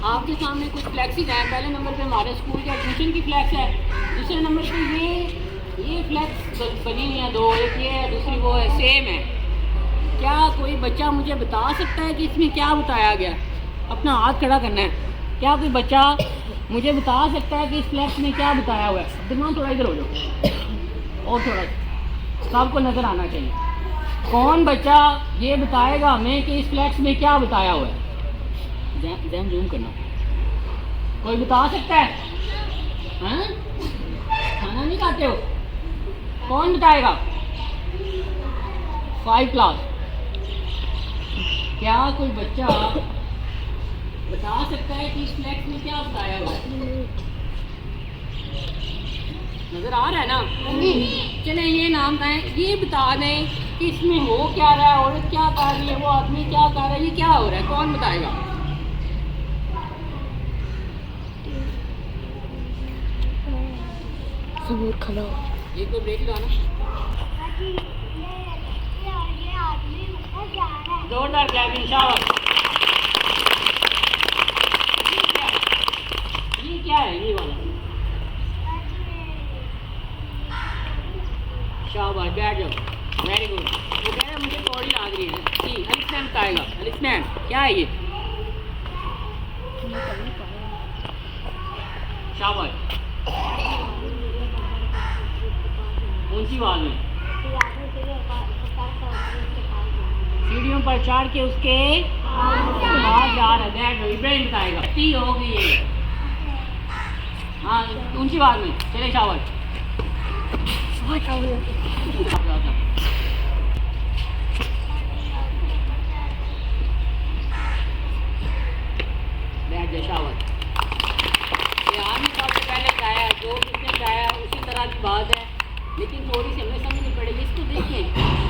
आपके सामने कुछ फ्लैक्सेस हैं। पहले नंबर पे हमारे स्कूल के एडमिशन की फ्लैक्स है। दूसरे नंबर पे ये फ्लैक्स बनी हुई है दो, एक ये है दूसरी वो है, सेम है। क्या कोई बच्चा मुझे बता सकता है कि इसमें क्या बताया गया? अपना हाथ खड़ा करना है। क्या कोई बच्चा मुझे बता सकता है कि इस फ्लैक्स में क्या बताया हुआ है? दिमाग थोड़ा इधर हो जाओ और थोड़ा सबको नज़र आना चाहिए। कौन बच्चा ये बताएगा हमें कि इस फ्लैक्स में क्या बताया हुआ है? ध्यान जूम करना। कोई बता सकता है? हाँ? खाना नहीं खाते हो? कौन बताएगा? 5 क्लास। क्या कोई बच्चा बता सकता है कि इस फ्लैक्स में क्या बताया हुआ है? नजर आ रहा है ना? चले ये नाम है, ये बता दें कि इसमें हो क्या रहा है, औरत क्या कर रही है, वो आदमी क्या कर रहा है, ये क्या हो रहा है? कौन बताएगा? सबूर खड़ा एक तो ब्रेक लगाना। जोरदार क्लैपिंग, शाबाश। ये क्या है? ये वाला शाबाश, बैठ जाओ, वेरी गुड। वो कह रहे हैं मुझे थोड़ी लाग रही है। ठीक, अलिस्लैम बताएगा। अलिस्लैम क्या है ये? शाबाश, ऊंची आवाज में। सीढ़ियों पर चढ़ के उसके पास जा रहा है। इब्राहिम बताएगा। ती हो गई है। हाँ, ऊंची आवाज में। चले शाबाश। बैठ जा, शाबाश। ये आदमी सबसे पहले बताया, जो किसने बताया उसी तरह की बात है, लेकिन थोड़ी सी हमें समझनी पड़ेगी। इसको देखें,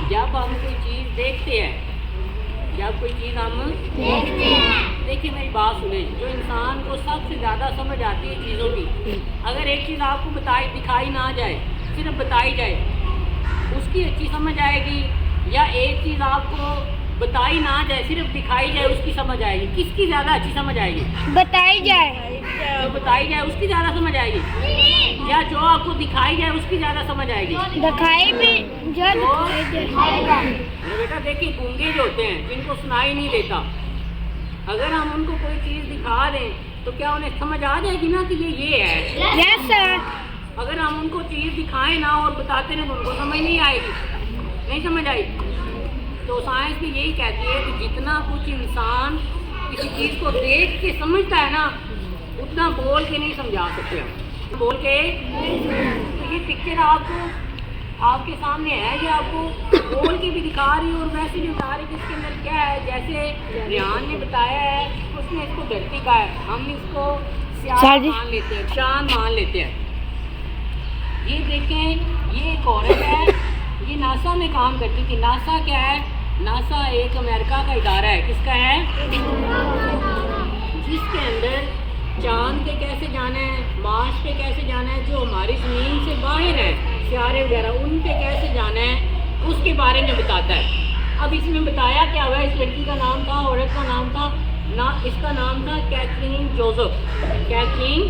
जब हम कोई चीज़ देखते हैं, जब कोई चीज़ हम देखते हैं, देखिए मेरी बात सुने। जो इंसान को सबसे ज़्यादा समझ आती है चीज़ों की, अगर एक चीज़ आपको दिखाई ना जाए, सिर्फ बताई जाए, उसकी अच्छी समझ आएगी, या एक चीज़ आपको बताई ना जाए, सिर्फ दिखाई जाए, उसकी समझ आएगी? किसकी ज़्यादा अच्छी समझ आएगी? बताई जाए। जो बताई जाए उसकी ज़्यादा समझ आएगी, या जो आपको दिखाई जाए उसकी ज़्यादा समझ आएगी? दिखाई भी जो दिखाई जाए। बेटा देखिए, गूंगे जो होते हैं, जिनको सुनाई नहीं देता, अगर हम उनको कोई चीज़ दिखा दें तो क्या उन्हें समझ आ जाएगी ना कि ये है? Yes sir. अगर हम उनको चीज़ दिखाएं ना और बताते रहें तो उनको समझ नहीं आएगी, नहीं समझ आएगी। तो साइंस भी यही कहती है कि जितना कुछ इंसान किसी चीज़ को देख के समझता है ना, उतना बोल के नहीं समझा सकते हम। बोल के तो ये पिक्चर आपके सामने है, जो आपको बोल के भी दिखा रही है और वैसे भी बता रही है कि इसके अंदर क्या है। जैसे रियान ने बताया है, उसने इसको धरती का है, हम इसको स्याह मान लेते हैं, चांद मान लेते हैं। ये देखें, ये एक औरत है, ये नासा में काम करती थी। नासा क्या है? नासा एक अमेरिका का इदारा है। किसका है? जिसके अंदर चांद पे कैसे जाना है, मार्स पे कैसे जाना है, जो हमारी ज़मीन से बाहर है, सितारे वगैरह, उन पे कैसे जाना है, उसके बारे में बताता है। अब इसमें बताया क्या हुआ? इस लड़की का नाम था, औरत का नाम था ना, इसका नाम था Catherine Joseph, Catherine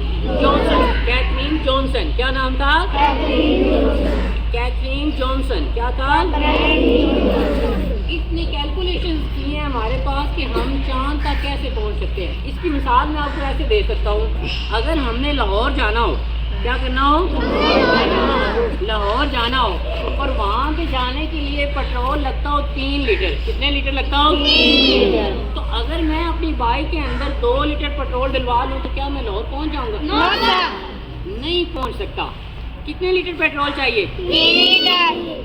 Johnson, Catherine Johnson. क्या नाम था? Catherine Johnson. क्या था? इतने कैलकुलेशंस किए हैं हमारे पास कि हम चांद तक कैसे पहुंच सकते हैं। इसकी मिसाल मैं आपको ऐसे दे सकता हूँ। अगर हमने लाहौर जाना हो, क्या करना हो? लाहौर जाना हो, और वहाँ पे जाने के लिए पेट्रोल लगता हो 3 लीटर। कितने लीटर लगता हो? 3 लीटर। तो अगर मैं अपनी बाइक के अंदर 2 लीटर पेट्रोल डलवा लूँ तो क्या मैं लाहौर पहुँच जाऊँगा? नहीं पहुँच सकता। कितने लीटर पेट्रोल चाहिए?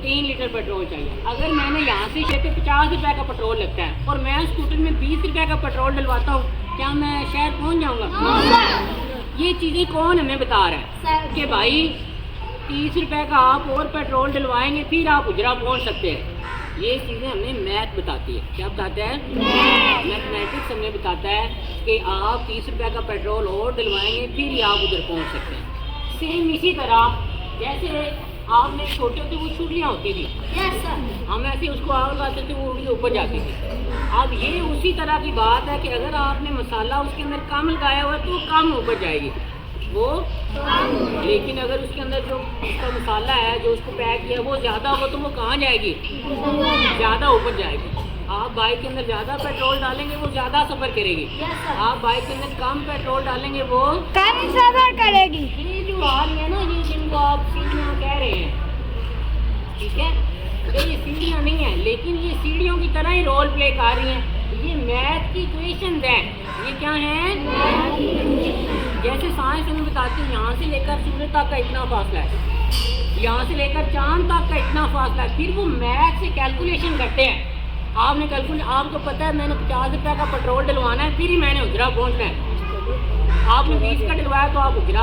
3 लीटर पेट्रोल चाहिए। अगर मैंने यहाँ से शहर पे 50 रुपये का पेट्रोल लगता है और मैं स्कूटर में 20 रुपये का पेट्रोल डलवाता हूँ, क्या मैं शहर पहुँच जाऊँगा? ये चीज़ें कौन हमें बता रहा है कि भाई 30 रुपये का आप और पेट्रोल डलवाएंगे फिर आप उजरा पहुँच सकते हैं? ये चीज़ें हमें मैथ बताती है। क्या बताता है? मैथमेटिक्स हमें बताता है कि आप 30 रुपये का पेट्रोल और डलवाएंगे फिर ही आप उधर पहुँच सकते हैं। सेम इसी तरह जैसे आपने छोटे होते वो छुट्टियाँ होती थी, हम ऐसे उसको आग लगाते थे, वो उड़ के ऊपर जाती थी। अब ये उसी तरह की बात है कि अगर आपने मसाला उसके अंदर कम लगाया हुआ है तो कम ऊपर जाएगी वो, लेकिन अगर उसके अंदर जो उसका मसाला है जो उसको पैक किया वो ज़्यादा होगा तो वो कहाँ जाएगी, ज़्यादा ऊपर जाएगी। आप बाइक के अंदर ज़्यादा पेट्रोल डालेंगे वो ज़्यादा सफ़र करेगी, आप बाइक के अंदर कम पेट्रोल डालेंगे वो कम सफर करेगी। ये जो आ रही है ना, ये जिनको आप सीढ़ियाँ कह रहे हैं, ठीक है, तो ये सीढ़ियाँ नहीं है, लेकिन ये सीढ़ियों की तरह ही रोल प्ले कर रही हैं। ये मैथ की इक्वेशंस हैं, ये क्या हैं, जैसे साइंस हमें बताती है यहाँ से लेकर सूरज तक का इतना फासला है, यहाँ से लेकर चांद तक का इतना फासला है, फिर वो मैथ से कैलकुलेशन करते हैं। आपने कैलकुलेट, आपको पता है मैंने 50 रुपये का पेट्रोल डलवाना है, फिर ही मैंने उजरा पहुँचना है। आपने 20 का डलवाया तो आप उजरा,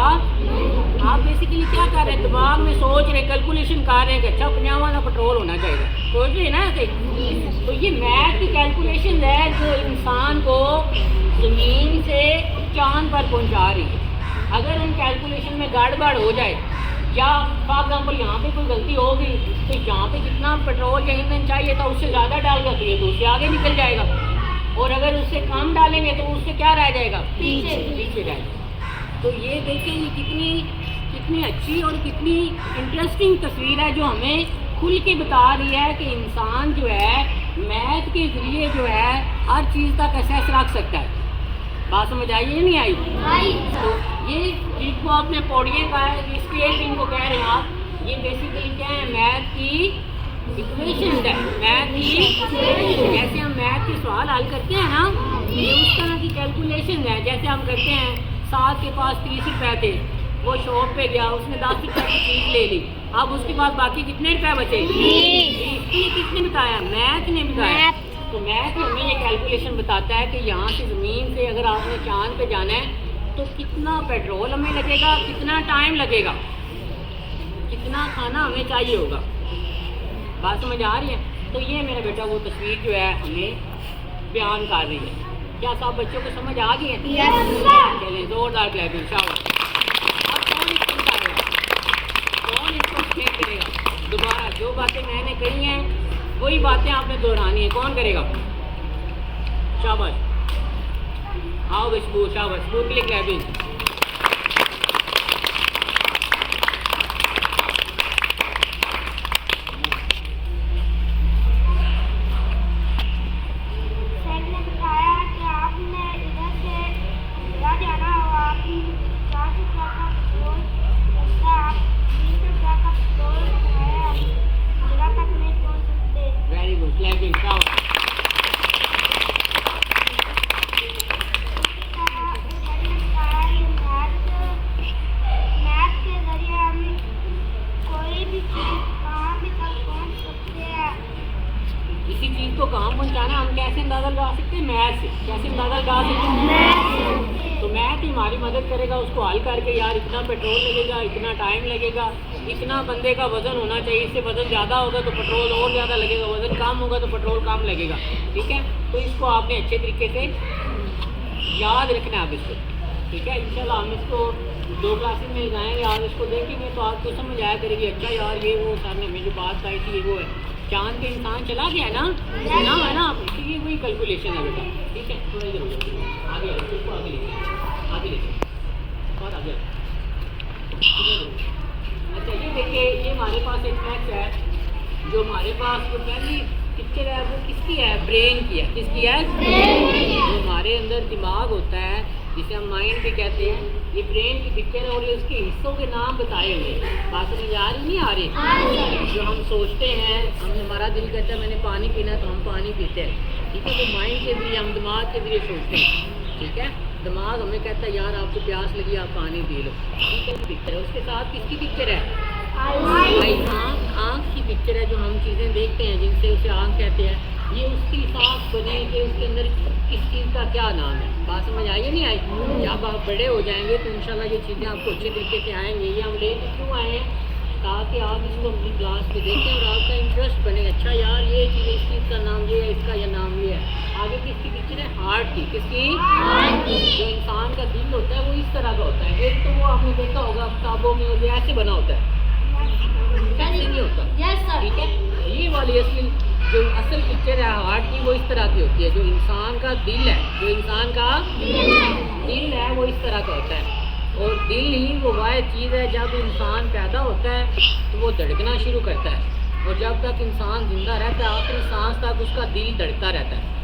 आप बेसिकली क्या कर रहे हैं, दिमाग में सोच रहे, कैलकुलेशन कर रहे हैं कि अच्छा 50 वाला पेट्रोल होना चाहिए, सोच रहे ना ऐसे। तो ये मैथ की कैलकुलेशन है जो इंसान को ज़मीन से चांद पर पहुंचा रही है। अगर उन कैलकुलेशन में गड़बड़ हो जाए या फॉर एग्जाम्पल यहाँ पे कोई गलती होगी तो यहाँ पे जितना पेट्रोल या ईंधन चाहिए था उससे ज़्यादा डालगा तो ये तो उससे आगे निकल जाएगा, और अगर उससे कम डालेंगे तो उससे क्या रह जाएगा, पीछे जाएगा। तो ये देखें ये कितनी अच्छी और कितनी इंटरेस्टिंग तस्वीर है जो हमें खुल के बता रही है कि इंसान जो है मैथ के ज़रिए जो है हर चीज़ तक एक्सेस रख सकता है। बात समझ आई या नहीं आई? तो ये जिनको आपने पौड़ियाँ कहा है, स्केल इनको कह रहे हैं आप, ये बेसिकली क्या है, मैथ की इक्वेशन है, मैथ की जैसे हम मैथ के सवाल हल करते हैं ना, ये उस तरह की कैलकुलेशन है। जैसे हम करते हैं, साथ के पास 30 रुपये थे, वो शॉप पे गया, उसने 10 रुपये की चीज़ ले ली, अब उसके पास बाकी कितने रुपए बचे, इसलिए किसने बताया, मैथ ने बताया। तो मैथ हमें ये कैलकुलेशन बताता है कि यहाँ से ज़मीन से अगर आपने चांद पे जाना है तो कितना पेट्रोल हमें लगेगा, कितना टाइम लगेगा, कितना खाना हमें चाहिए होगा। बात समझ आ रही है? तो ये मेरा बेटा वो तस्वीर जो है हमें बयान कर रही है। क्या सब बच्चों को समझ आ गई है? चलिए जोरदार क्लैपिंग, शाबाश। अब कौन इसको बताएगा, कौन इसको एक्सप्लेन करेगा? दोबारा जो बातें मैंने कही हैं वही बातें आपने दोहरानी है, कौन करेगा? शाबाश, आओ बशबू, शाबाश, बशबू के लिए क्लैपिंग। तो कहाँ पहुँचाना हम कैसे अंदाज़ा लगा सकते हैं, मैथ से। कैसे अंदाज़ा लगा सकते हैं, तो मैथ ही हमारी मदद करेगा उसको हल करके। यार इतना पेट्रोल लगेगा, इतना टाइम लगेगा, इतना बंदे का वज़न होना चाहिए, इससे वज़न ज़्यादा होगा तो पेट्रोल और ज़्यादा लगेगा, वज़न कम होगा तो पेट्रोल कम लगेगा। ठीक है, तो इसको आपने अच्छे तरीके से याद रखना है आप इसको। ठीक है, इंशाल्लाह हम इसको 2 क्लासेस में लगाएंगे, आप इसको देखेंगे तो आपको समझ आया करेगी, अच्छा यार ये वो सर ने हमें जो बात बताई थी वो है। चांद पे इंसान चला गया ना, सुना है ना आप, इसलिए वही कैलकुलेशन है बेटा। ठीक है, थोड़ा इधर हो जाओ, आगे इसको आगे ले और आगे। अच्छा ये देखिए, ये हमारे पास एक फैक्ट है, जो हमारे पास जो पहली पिक्चर है वो किसकी है, ब्रेन की है। किसकी है? जो हमारे अंदर दिमाग होता है जिसे हम माइंड भी कहते हैं, ये ब्रेन की पिक्चर है और ये उसके हिस्सों के नाम बताए हुए। बात समझ आ रही नहीं आ रही? जो हम सोचते हैं, हमारा दिल कहता है मैंने पानी पीना तो हम पानी पीते हैं। ठीक है, तो माइंड के जरिए, हम दिमाग के जरिए सोचते हैं। ठीक है, दिमाग हमें कहता है यार आपको प्यास लगी, आप पानी पी लो। ठीक है, पिक्चर है। उसके साथ किसकी पिक्चर है? आँख की पिक्चर है, जो हम चीज़ें देखते हैं जिनसे उसे आँख कहते हैं। ये उसकी सांस बने कि उसके अंदर किस चीज़ का क्या नाम है। बात समझ आई या नहीं आई? जब आप बड़े हो जाएंगे तो इंशाल्लाह ये चीज़ें आपको अच्छे तरीके से आएंगी। ये हम लेके क्यों आए हैं, ताकि आप इसको अपनी क्लास पे देखें और आपका इंटरेस्ट बने। अच्छा यार ये चीज़, इस चीज़ का नाम ये है, इसका यह नाम ये है। आगे किसकी पिक्चर है? हार्ट की। किसकी? जो इंसान का दिल होता है वो इस तरह का होता है। एक तो वो आपने देखा होगा किताबों में, वो ऐसे बना होता है, ऐसे नहीं होता। Yes, sir. ठीक है, ये वाली असली जो असल पिक्चर है हार्ट की वो इस तरह की होती है। जो इंसान का दिल है, जो इंसान का दिल है वो इस तरह का होता है। और दिल ही वो वाह चीज़ है, जब इंसान पैदा होता है तो वो धड़कना शुरू करता है, और जब तक इंसान जिंदा रहता है आखिरी सांस तक उसका दिल धड़कता रहता है।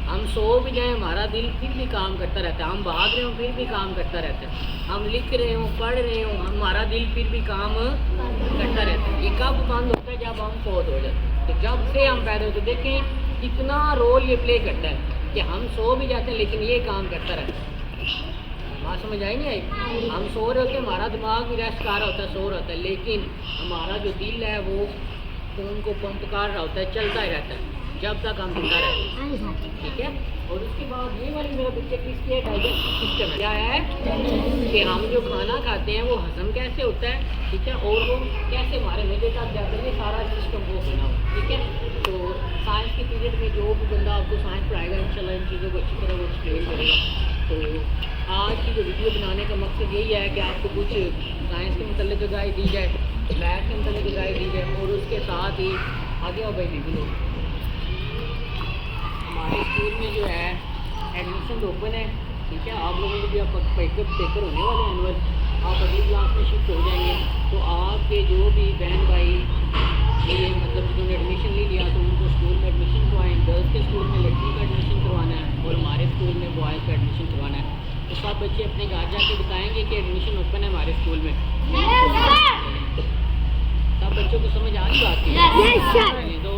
हम सो भी जाएं हमारा दिल फिर भी काम करता रहता है, हम भाग रहे हों फिर भी काम करता रहता है, हम लिख रहे हों पढ़ रहे हों हमारा दिल फिर भी काम करता रहता है। ये कब बंद होता है? जब हम फौत हो जाते हैं। तो जब से हम पैदा होते देखें कितना रोल ये प्ले करता है कि हम सो भी जाते हैं लेकिन ये काम करता रहता है। बात समझ आई नहीं आई? हम सो रहे होते हैं, हमारा दिमाग भी रेस्ट कर रहा होता है, सो रहा होता है, लेकिन हमारा जो दिल है वो खून को पंप कर रहा होता है, चलता ही रहता है जब तक हम जिंदा रहते हैं। ठीक है, और उसके बाद ये वाली मेरा पिक्चर किसकी है? डाइजेस्टिव सिस्टम है। क्या है कि हम जो खाना खाते हैं वो हजम कैसे होता है, ठीक है, और वो कैसे हमारे मेरे तक जाकर ये सारा सिस्टम वो बना हो। ठीक है, तो साइंस के पीरियड में जो भी बंदा आपको साइंस पढ़ाएगा इंशाल्लाह इन चीज़ों को अच्छी तरह वो एक्सप्लेन करेगा। तो आज की जो वीडियो बनाने का मकसद यही है कि आपको कुछ साइंस के मतलब गाइड दी जाए, मैथ के मतलब गाइड दी जाए, और उसके साथ ही आगे आओ भाई बिल्कुल हमारे स्कूल में जो है एडमिशन ओपन है। ठीक है, आप लोगों को भी आप पेपर होने वाले हैं एनुअल, आप अगली क्लास में शिफ्ट हो जाएंगे। तो आपके जो भी बहन भाई ये मतलब जिन्होंने एडमिशन ले लिया तो उनको स्कूल में एडमिशन करवाएं। गर्ल्स के स्कूल में लड़कियों का एडमिशन करवाना है और हमारे स्कूल में बॉयज़ का एडमिशन करवाना है। तो सब बच्चे अपने घर जाके बताएंगे कि एडमिशन ओपन है हमारे स्कूल में। सब बच्चों को समझ आ रही बात की? Yes, sir. दो